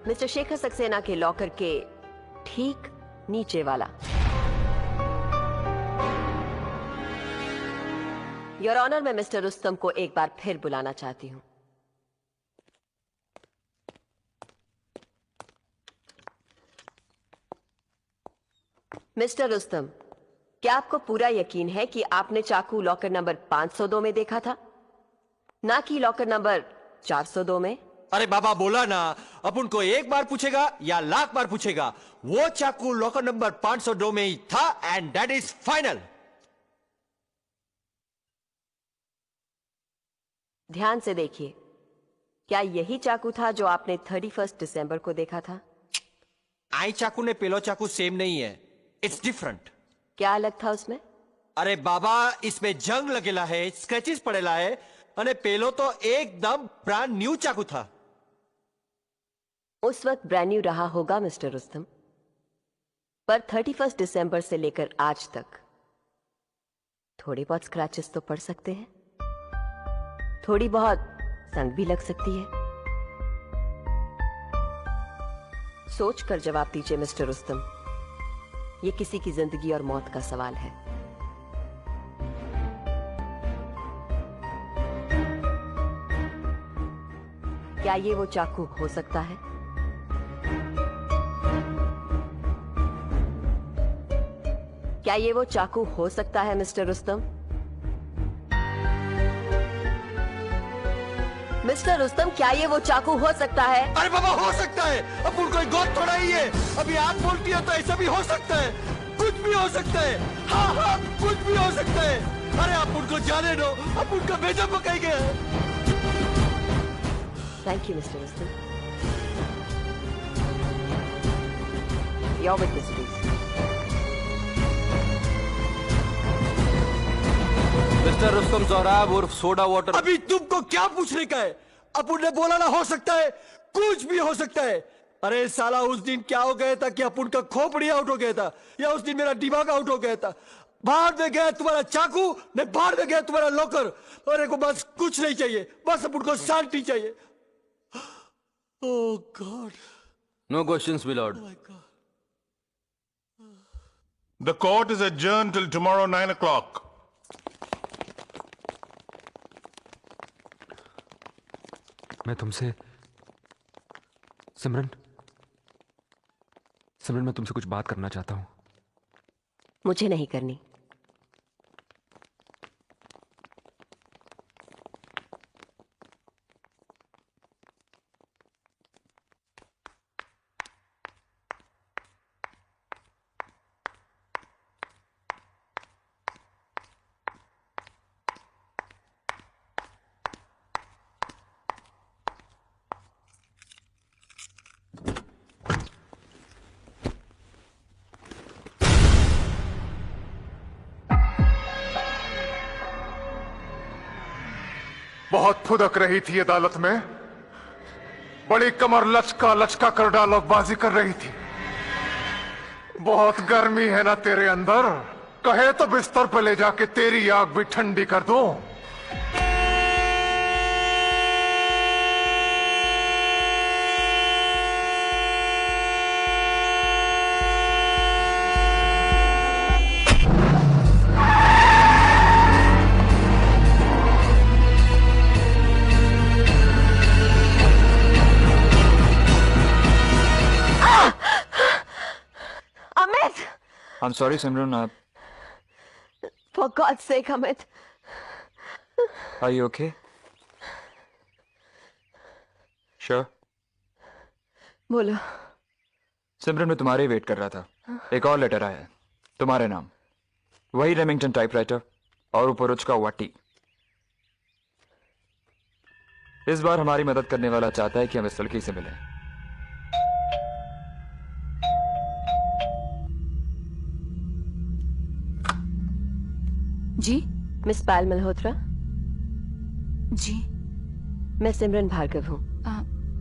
Mister Shekhar Saxena के locker के ठीक नीचे वाला। योर ऑनर, मैं मिस्टर रुस्तम को एक बार फिर बुलाना चाहती हूं। मिस्टर रुस्तम, क्या आपको पूरा यकीन है कि आपने चाकू लॉकर नंबर 502 में देखा था, ना कि लॉकर नंबर 402 में? अरे बाबा बोला ना, अब उनको एक बार पूछेगा या लाख बार पूछेगा, वो चाकू लॉकर नंबर 502 में ही था एंड दैट इज फाइनल। ध्यान से देखिए, क्या यही चाकू था जो आपने 31 दिसंबर को देखा था? आई चाकू ने पेलो चाकू सेम नहीं है, इट्स डिफरेंट। क्या अलग था उसमें? अरे बाबा, इसमें जंग लगेला है, स्क्रैचेस पड़ेला है, अरे पेलो तो एकदम ब्रांड न्यू चाकू था। उस वक्त ब्रांड न्यू रहा होगा मिस्टर रुस्तम, पर 31 दिसंबर से लेकर आज तक थोड़े बहुत स्क्रैचेस तो पड़ सकते हैं, थोड़ी बहुत संग भी लग सकती है। सोच कर जवाब दीजिए मिस्टर रुस्तम, ये किसी की जिंदगी और मौत का सवाल है। क्या ये वो चाकू हो सकता है? क्या ये वो चाकू हो सकता है मिस्टर रुस्तम? मिस्टर रुस्तम, क्या ये वो चाकू हो सकता है? अरे बाबा हो सकता है, अब उनको गौत थोड़ा ही है, अभी आप बोलती हो तो ऐसा भी हो सकता है, कुछ भी हो सकता है। हाँ हाँ, कुछ भी हो सकता है। अरे आप उनको जाने दो, अब उनका भेजा पकाएंगे। Thank you mister Rustom. Your witness please. Mister Rustom Zohrab उर्फ सोडा वाटर। अभी तुमको क्या पूछने का है? अपुन ने बोला ना हो सकता है, कुछ भी हो सकता है। अरे साला, उस दिन क्या हो गया था कि अपुन का खोपड़ी आउट हो गया था, या उस दिन मेरा दिमाग आउट हो गया था। बाहर में गया तुम्हारा चाकू, नहीं बाहर में गया तुम्हारा लॉकर। अरे को बस कुछ नहीं चाहिए, बस अपुन को शांति चाहिए। Oh God. No questions milord. The court is adjourned till tomorrow 9 o'clock. मैं तुमसे सिमरन मैं तुमसे कुछ बात करना चाहता हूं। मुझे नहीं करनी। बहुत फुदक रही थी अदालत में, बड़ी कमर लचका लचका कर डायलॉगबाजी कर रही थी। बहुत गर्मी है ना तेरे अंदर, कहे तो बिस्तर पे ले जाके तेरी आग भी ठंडी कर दूं। I'm sorry, Simran. For God's sake, Amit. Are you okay? Sure. बोलो। सिमरन, मैं तुम्हारे ही वेट कर रहा था। एक और लेटर आया है तुम्हारे नाम, वही रेमिंगटन टाइपराइटर और ऊपर उसका वाटी। इस बार हमारी मदद करने वाला चाहता है कि हम इस लड़की से मिलें। जी? मिस पायल मल्होत्रा? जी। मैं सिमरन भार्गव हूँ।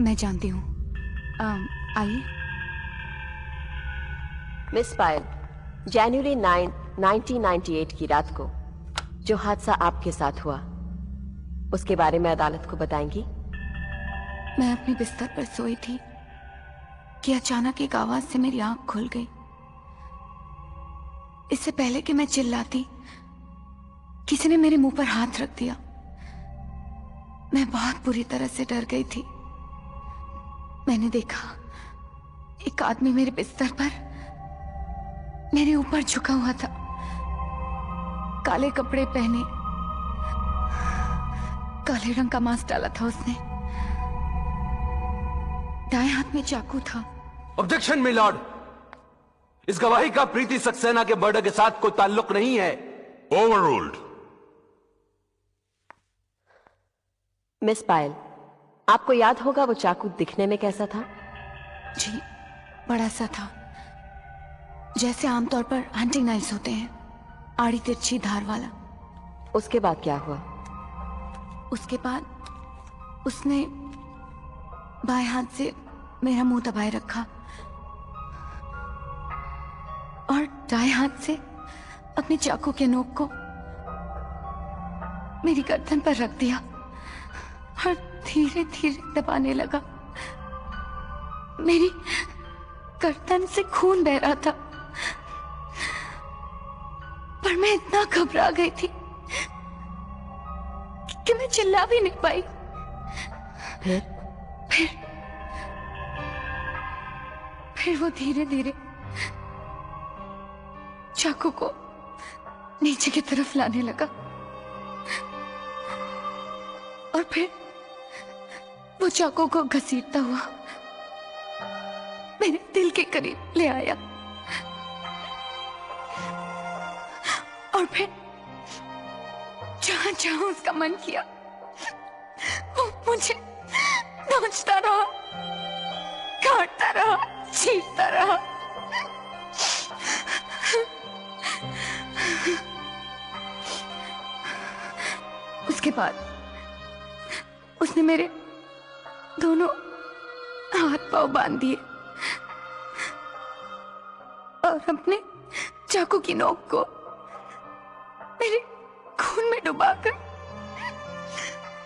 मैं जानती हूँ। आइए। मिस पायल, जनवरी 9, 1998 की रात को जो हादसा आपके साथ हुआ, उसके बारे में अदालत को बताएंगी? मैं अपने बिस्तर पर सोई थी कि अचानक एक आवाज से मेरी आंख खुल गई। इससे पहले कि मैं चिल्लाती, किसी ने मेरे मुंह पर हाथ रख दिया। मैं बहुत बुरी तरह से डर गई थी। मैंने देखा एक आदमी मेरे बिस्तर पर मेरे ऊपर झुका हुआ था। काले कपड़े पहने, काले रंग का मास्क डाला था उसने। दाएं हाथ में चाकू था। ऑब्जेक्शन मिलॉर्ड, इस गवाही का प्रीति सक्सेना के मर्डर के साथ कोई ताल्लुक नहीं है। ओवररूल्ड। मिस पायल, आपको याद होगा वो चाकू दिखने में कैसा था? जी, बड़ा सा था, जैसे आमतौर पर हंटिंग नाइफ्स होते हैं, आड़ी तिरछी धार वाला। उसके बाद क्या हुआ? उसके बाद उसने बाएं हाथ से मेरा मुंह दबाए रखा और दाएं हाथ से अपने चाकू के नोक को मेरी गर्दन पर रख दिया और धीरे धीरे दबाने लगा। मेरी गर्दन से खून बह रहा था, पर मैं इतना घबरा गई थी कि मैं चिल्ला भी नहीं पाई। फिर वो धीरे धीरे चाकू को नीचे की तरफ लाने लगा और फिर वो चाकू को घसीटता हुआ मेरे दिल के करीब ले आया और फिर जहां जहां उसका मन किया वो मुझे नोचता रहा, काटता रहा, चीरता रहा। उसके बाद उसने मेरे दोनों हाथ पांव बांध दिए और अपने चाकू की नोक को मेरे खून में डुबाकर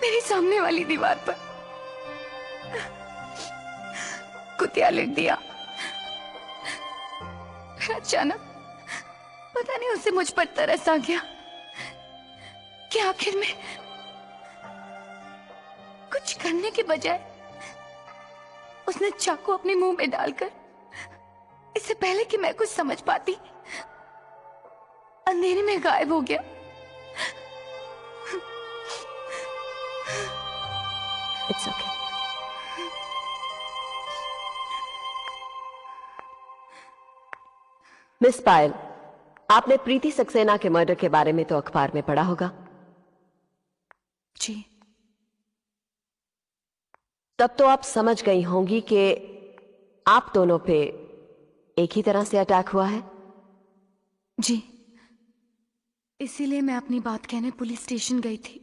मेरी सामने वाली दीवार पर कुतिया लिख दिया। फिर अचानक पता नहीं उसे मुझ पर तरस आ गया कि आखिर में कुछ करने के बजाय उसने चाकू अपने मुंह में डालकर, इससे पहले कि मैं कुछ समझ पाती, अंधेरे में गायब हो गया। It's okay. मिस पायल, आपने प्रीति सक्सेना के मर्डर के बारे में तो अखबार में पढ़ा होगा। जी। तब तो आप समझ गई होंगी कि आप दोनों पे एक ही तरह से अटैक हुआ है। जी, इसीलिए मैं अपनी बात कहने पुलिस स्टेशन गई थी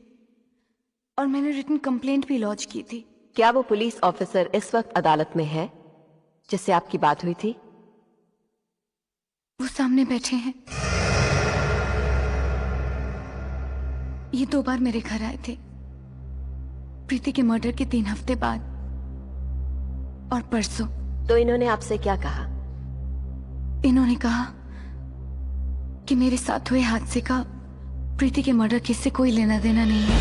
और मैंने रिटन कंप्लेंट भी लॉन्च की थी। क्या वो पुलिस ऑफिसर इस वक्त अदालत में है जिससे आपकी बात हुई थी? वो सामने बैठे हैं। ये 2 बार मेरे घर आए थे, प्रीति के मर्डर के 3 हफ्ते बाद और परसों। तो इन्होंने आपसे क्या कहा? इन्होंने कहा कि मेरे साथ हुए हादसे का प्रीति के मर्डर केस से कोई लेना देना नहीं है।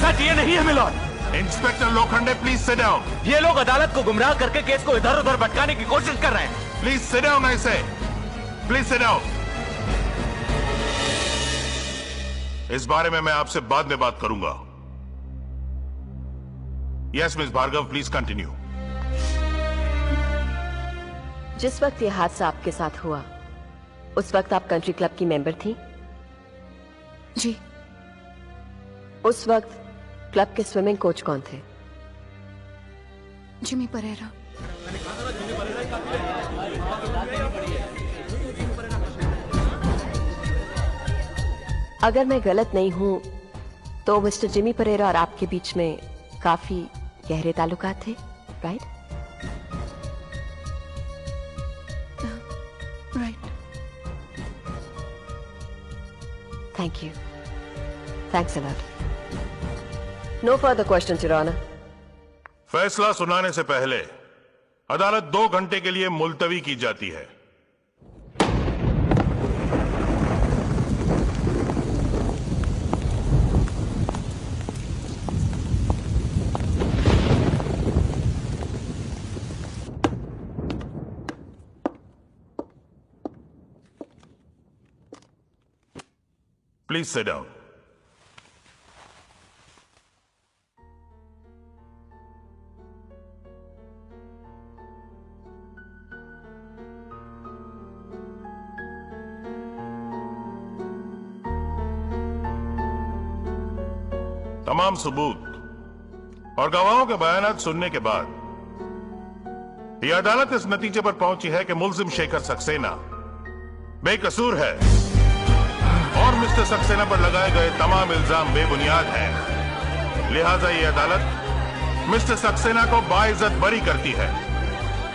सच ये नहीं है milord. Inspector Lokhande, please sit down. ये लोग अदालत को गुमराह करके केस को इधर उधर भटकाने की कोशिश कर रहे हैं। Please sit down, I say. Please sit down. इस बारे में मैं आपसे बाद में बात करूंगा। Yes miss Bhargav, please continue. जिस वक्त यह हादसा आपके साथ हुआ उस वक्त आप कंट्री क्लब की मेंबर थी? जी। उस वक्त क्लब के स्विमिंग कोच कौन थे? जिमी परेरा। अगर मैं गलत नहीं हूं तो मिस्टर जिमी परेरा और आपके बीच में काफी गहरे ताल्लुकात थे, right? Right. Thank you. Thanks a lot. No further question, your honour. फैसला सुनाने से पहले अदालत 2 घंटे के लिए मुलतवी की जाती है। Please sit down. तमाम सबूत और गवाहों के बयानात सुनने के बाद यह अदालत इस नतीजे पर पहुंची है कि मुल्जिम शेखर सक्सेना बेकसूर है और मिस्टर सक्सेना पर लगाए गए तमाम इल्जाम बेबुनियाद हैं। लिहाजा यह अदालत मिस्टर सक्सेना को बाइज्जत बरी करती है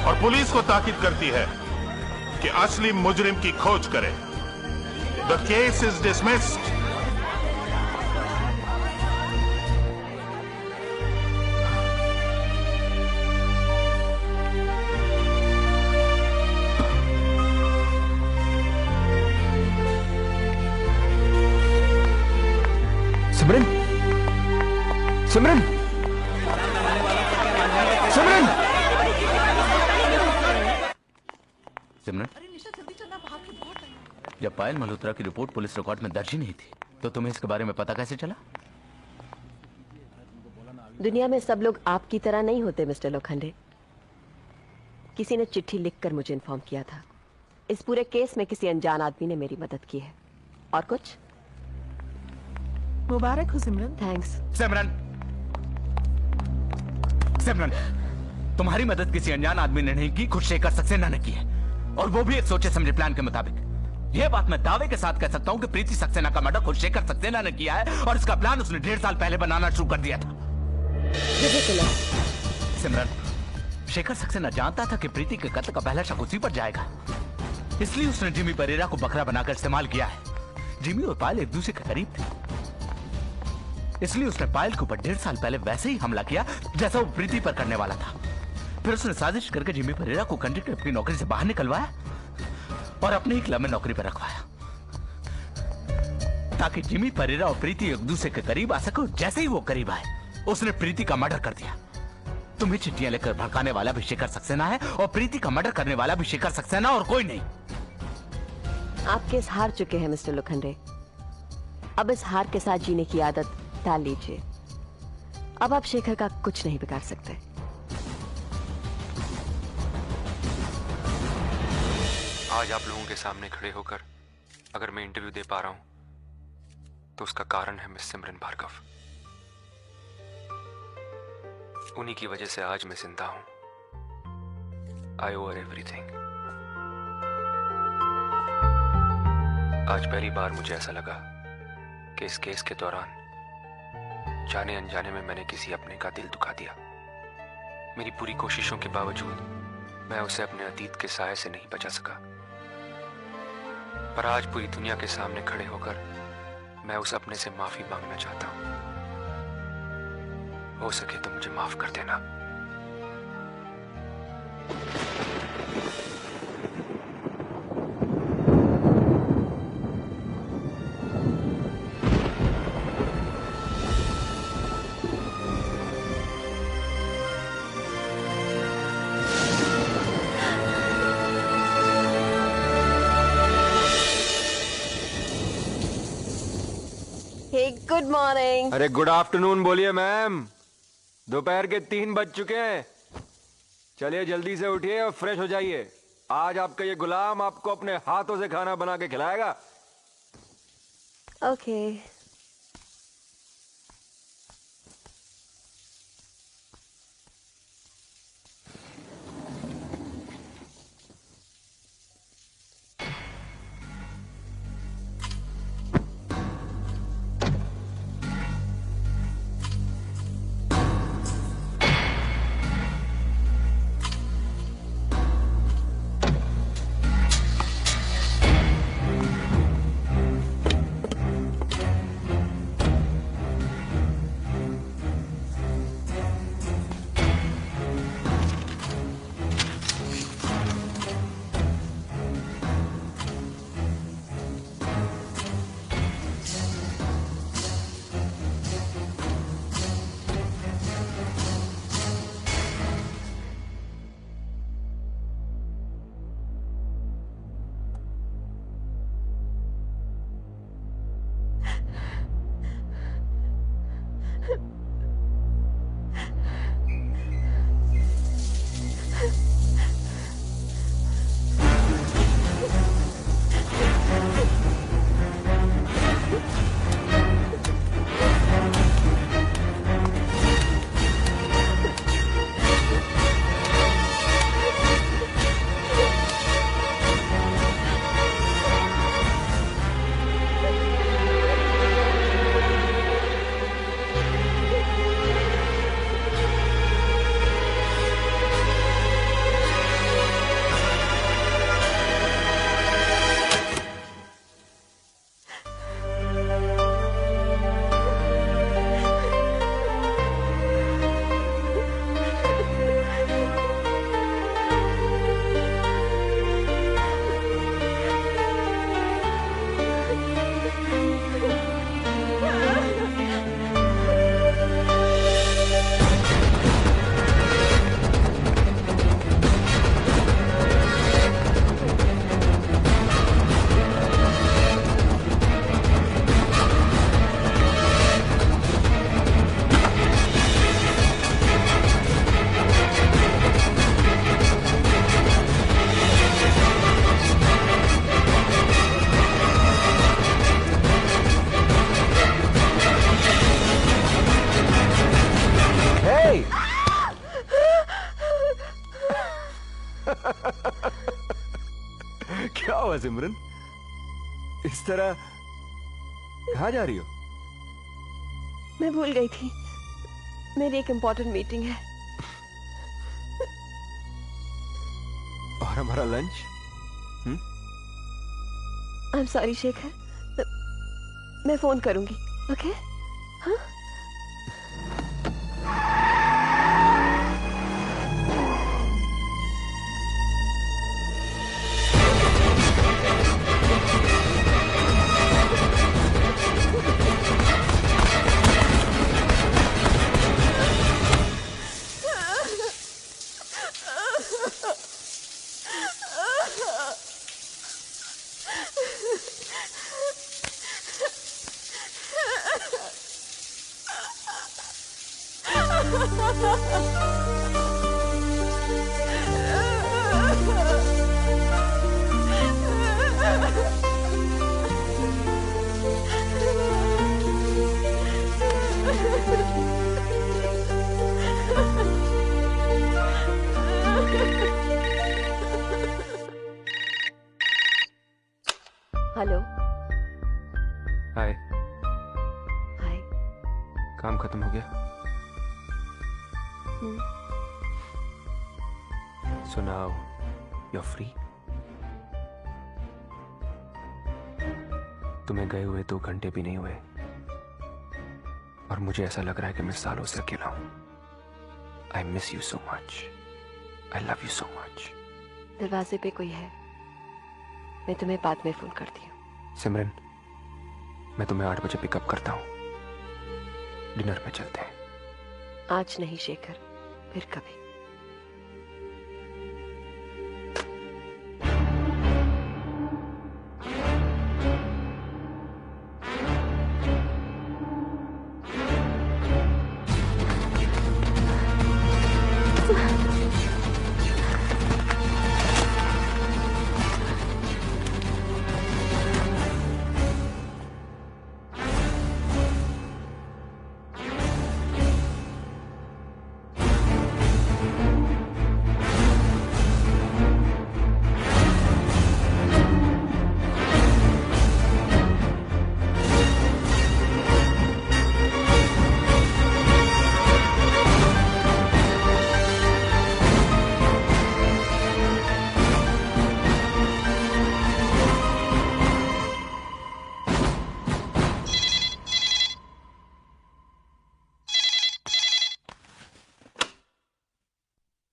और पुलिस को ताकीद करती है कि असली मुजरिम की खोज करे। The case is dismissed. Simran, Simran, Simran, Simran, जब पायल मल्होत्रा की रिपोर्ट पुलिस रिकॉर्ड में दर्ज ही नहीं थी तो तुम्हें इसके बारे में पता कैसे चला? दुनिया में सब लोग आपकी तरह नहीं होते मिस्टर लोखंडे। किसी ने चिट्ठी लिखकर मुझे इन्फॉर्म किया था। इस पूरे केस में किसी अनजान आदमी ने मेरी मदद की है। और कुछ? मुबारक हो सिमरन। थैंक्स। सिमरन, सिमरन, तुम्हारी मदद किसी अनजान आदमी ने नहीं की, खुद शेखर सक्सेना ने की है, और वो भी एक सोचे समझे प्लान के मुताबिक। यह बात मैं दावे के साथ कह सकता हूं कि प्रीति सक्सेना का मर्डर खुद शेखर सक्सेना ने किया है और इसका प्लान उसने 1.5 साल पहले बनाना शुरू कर दिया था। सिमरन, शेखर सक्सेना जानता था कि प्रीति के कत्ल का पहला शक उसी पर जाएगा, इसलिए उसने जिमी परेरा को बकरा बनाकर इस्तेमाल किया है। जिमी और पायल एक दूसरे के करीब थे, इसलिए उसने पायल के ऊपर 1.5 साल पहले वैसे ही हमला किया जैसा वो प्रीति पर करने वाला था। फिर उसने साजिश करके जिमी परेरा को कंडक्टर की नौकरी से बाहर निकलवाया और अपने ही क्लब में नौकरी पर रखवाया ताकि जिमी परेरा और प्रीति एक दूसरे के करीब आ सके। जैसे ही वो करीब आए उसने प्रीति का मर्डर कर दिया। तुम्हें चिट्ठियां लेकर भड़काने वाला भी शेखर सक्सेना है और प्रीति का मर्डर करने वाला भी शेखर सक्सेना और कोई नहीं। आप केस हार चुके हैं मिस्टर लोखंडे। अब इस हार के साथ जीने की आदत टाल लीजिए। अब आप शेखर का कुछ नहीं बिगाड़ सकते। आज आप लोगों के सामने खड़े होकर अगर मैं इंटरव्यू दे पा रहा हूं तो उसका कारण है मिस सिमरन भार्गव। उन्हीं की वजह से आज मैं जिंदा हूं। आई ओवर एवरीथिंग। आज पहली बार मुझे ऐसा लगा कि इस केस के दौरान जाने अनजाने में मैंने किसी अपने का दिल दुखा दिया। मेरी पूरी कोशिशों के बावजूद मैं उसे अपने अतीत के साये से नहीं बचा सका, पर आज पूरी दुनिया के सामने खड़े होकर मैं उस अपने से माफी मांगना चाहता हूं। हो सके तो मुझे माफ कर देना। Good morning. अरे गुड आफ्टरनून बोलिए मैम। दोपहर के 3 बज चुके हैं। चलिए जल्दी से उठिए और फ्रेश हो जाइए। आज आपका ये गुलाम आपको अपने हाथों से खाना बना के खिलाएगा। ओके। क्या हुआ सिमरन? इस तरह कहाँ जा रही हो? मैं भूल गई थी, मेरी एक इंपॉर्टेंट मीटिंग है। और हमारा lunch? I am sorry Shekhar, मैं फोन करूंगी। ओके? हाँ? हेलो। हाय। हाय। काम खत्म हो गया? So now you're free? तुम्हें गए हुए 2 घंटे भी नहीं हुए और मुझे ऐसा लग रहा है कि मैं सालों से अकेला हूं। I miss you so much. I love you so much. दरवाजे पे कोई है, मैं तुम्हें बाद में फोन करती हूँ। सिमरन, मैं तुम्हें 8 बजे पिकअप करता हूँ। डिनर पे चलते हैं। आज नहीं शेखर, फिर कभी।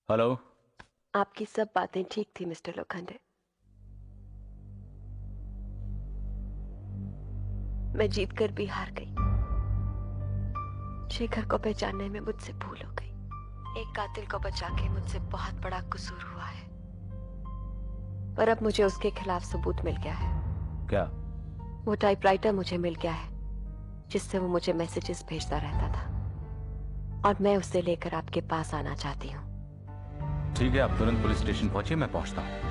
हेलो। आपकी सब बातें ठीक थी मिस्टर लोखंडे। मैं जीतकर भी हार गई। शेखर को पहचानने में मुझसे भूल हो गई। एक कातिल को बचा के मुझसे बहुत बड़ा कसूर हुआ है, पर अब मुझे उसके खिलाफ सबूत मिल गया है। क्या? वो टाइपराइटर मुझे मिल गया है जिससे वो मुझे मैसेजेस भेजता रहता था, और मैं उसे लेकर आपके पास आना चाहती हूँ। ठीक है, आप तुरंत पुलिस स्टेशन पहुंचिए, मैं पहुंचता हूं।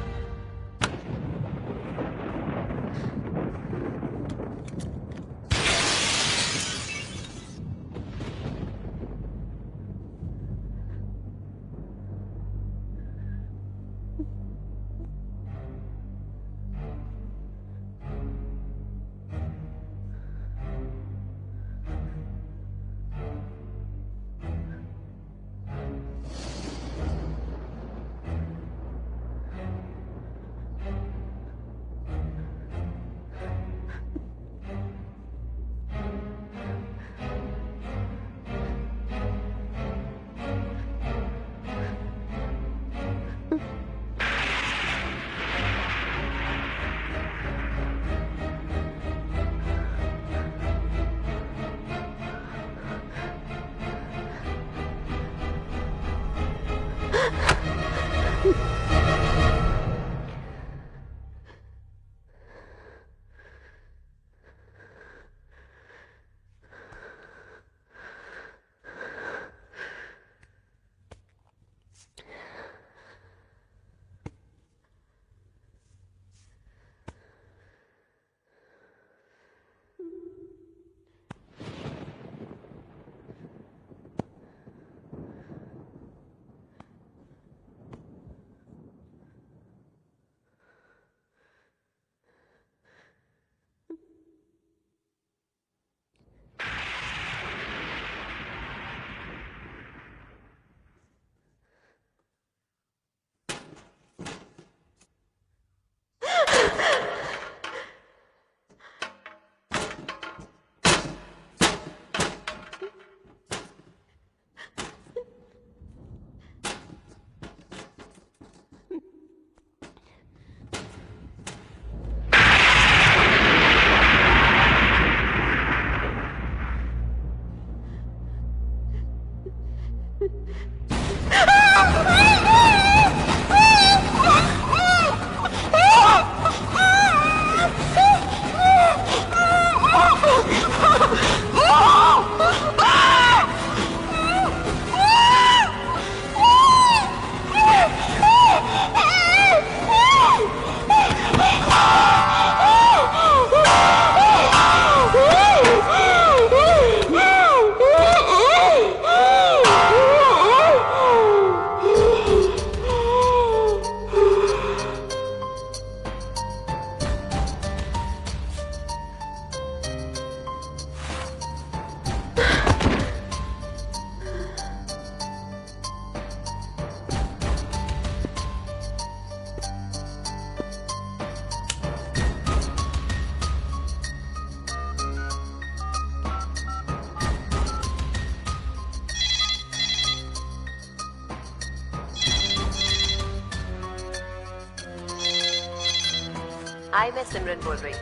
हाय, मैं सिमरन बोल रही हूँ।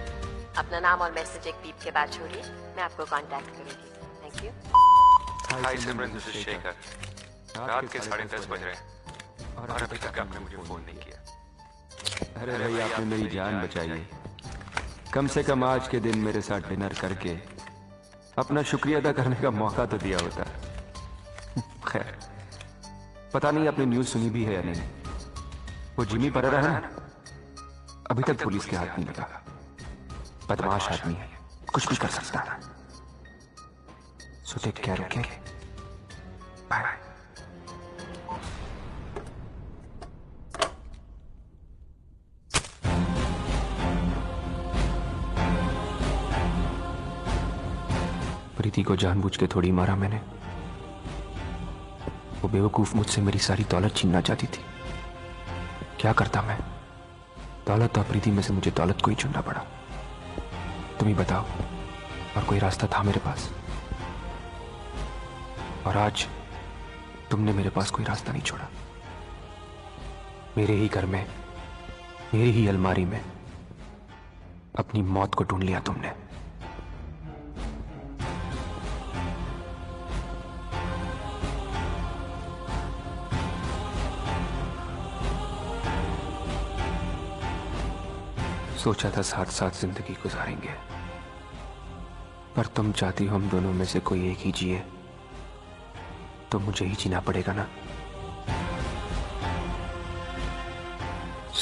अपना नाम और मैसेज एक बीप के बाद छोड़िए, मैं आपको कांटेक्ट करूंगी। Thank you. Hi Simran, this is Shekhar. रात के 10:30 बज रहे हैं और अभी तक आपने मुझे फोन नहीं किया। अरे भाई, आपने मेरी जान बचाई है। कम से कम आज के दिन मेरे साथ डिनर करके अपना शुक्रिया अदा करने का मौका तो दिया होता। खैर, पता नहीं आपने न्यूज सुनी भी है या नहीं। वो जिमी परेरा है ना, अभी तक पुलिस के हाथ नहीं लगा। बदमाश आदमी है, कुछ भी कर सकता है। So take care, okay? Bye. Preeti को जानबूझ के थोड़ी मारा मैंने। वो बेवकूफ मुझसे मेरी सारी दौलत छीनना चाहती थी। क्या करता मैं? दौलत और प्रीति में से मुझे दौलत को ही चुनना पड़ा। तुम ही बताओ, और कोई रास्ता था मेरे पास? और आज तुमने मेरे पास कोई रास्ता नहीं छोड़ा। मेरे ही घर में, मेरी ही अलमारी में अपनी मौत को ढूंढ लिया तुमने। सोचा था साथ साथ जिंदगी गुजारेंगे, पर तुम चाहती हो हम दोनों में से कोई एक ही जिए, तो मुझे ही जीना पड़ेगा ना।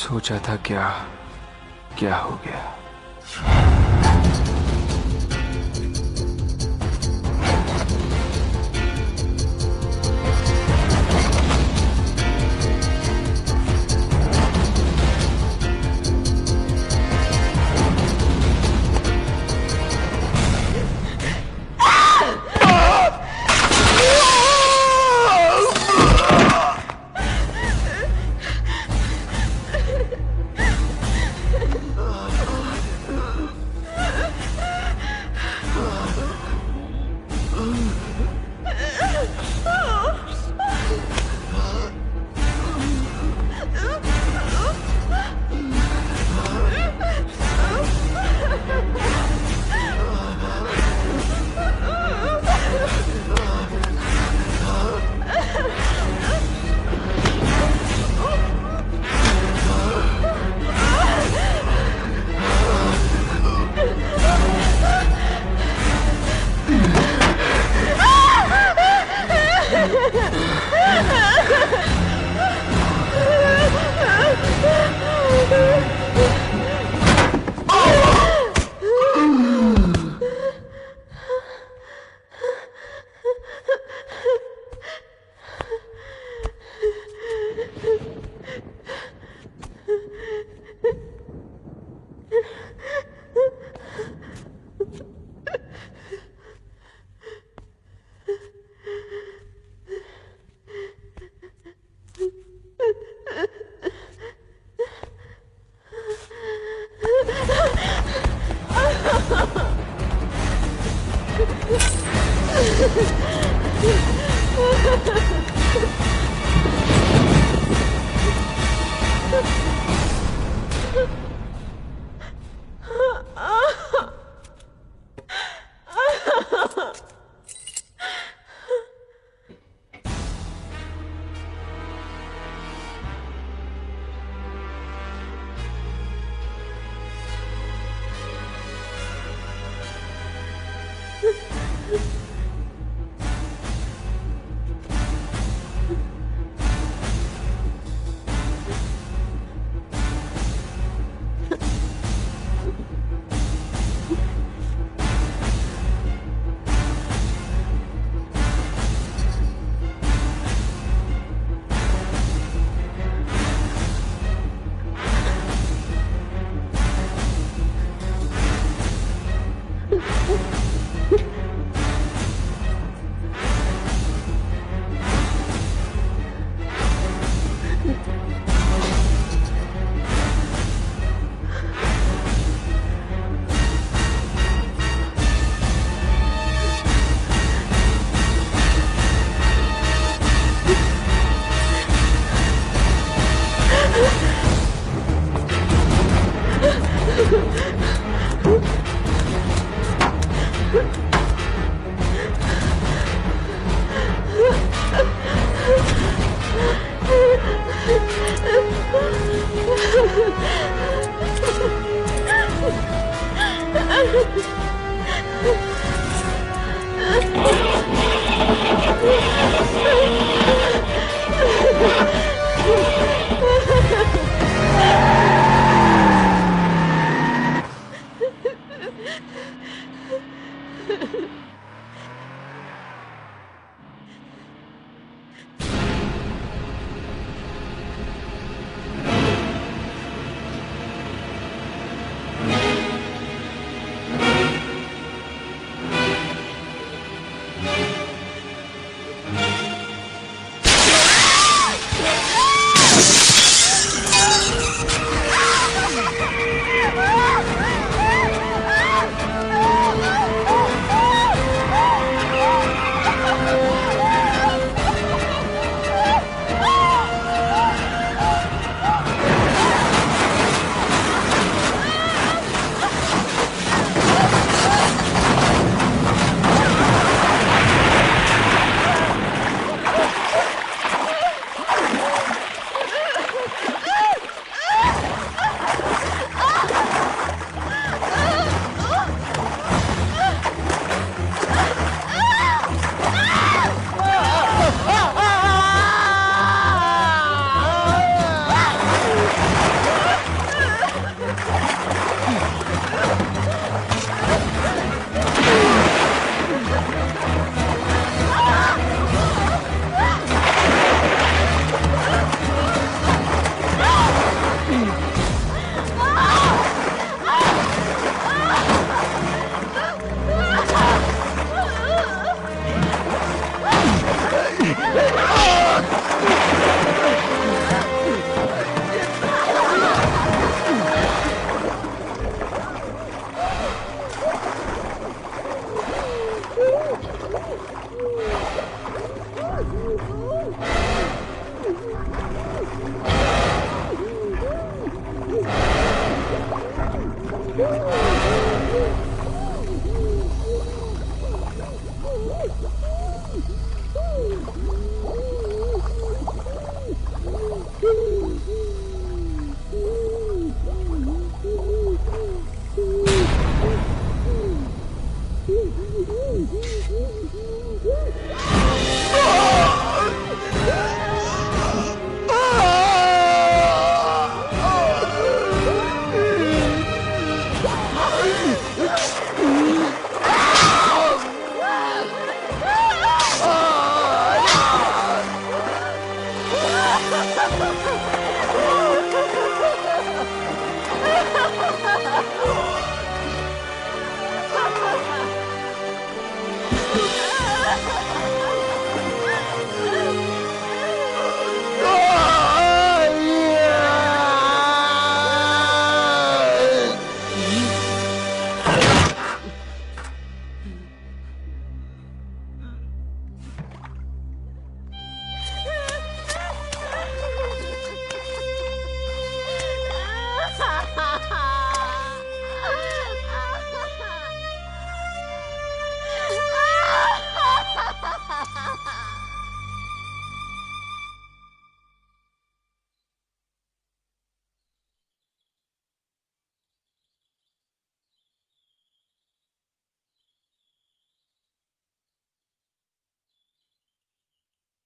सोचा था क्या क्या हो गया।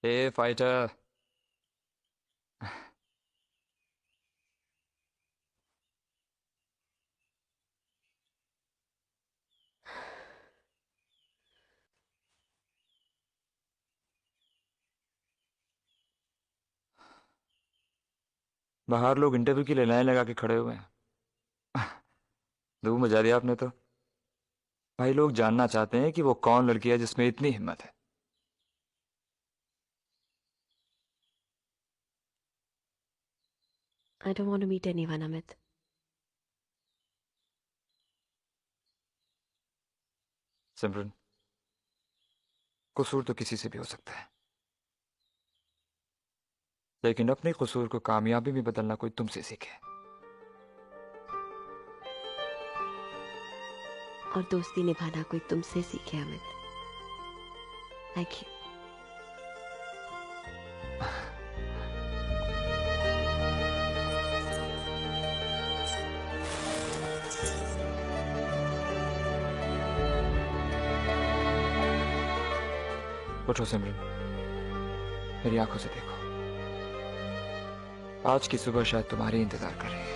ए फाइटर, बाहर लोग इंटरव्यू की लिए लाइन लगा के खड़े हुए हैं। धूम मचा दिया आपने तो। भाई लोग जानना चाहते हैं कि वो कौन लड़की है जिसमें इतनी हिम्मत है। I don't want to meet anyone, Amit. सिमरन, कसूर तो किसी से भी हो सकता है, लेकिन अपने कसूर को कामयाबी में बदलना कोई तुमसे सीखे। और दोस्ती निभाना कोई तुमसे सीखे, अमित। Thank you. उठो सिमरन, मेरी आंखों से देखो। आज की सुबह शायद तुम्हारी इंतजार कर रही है।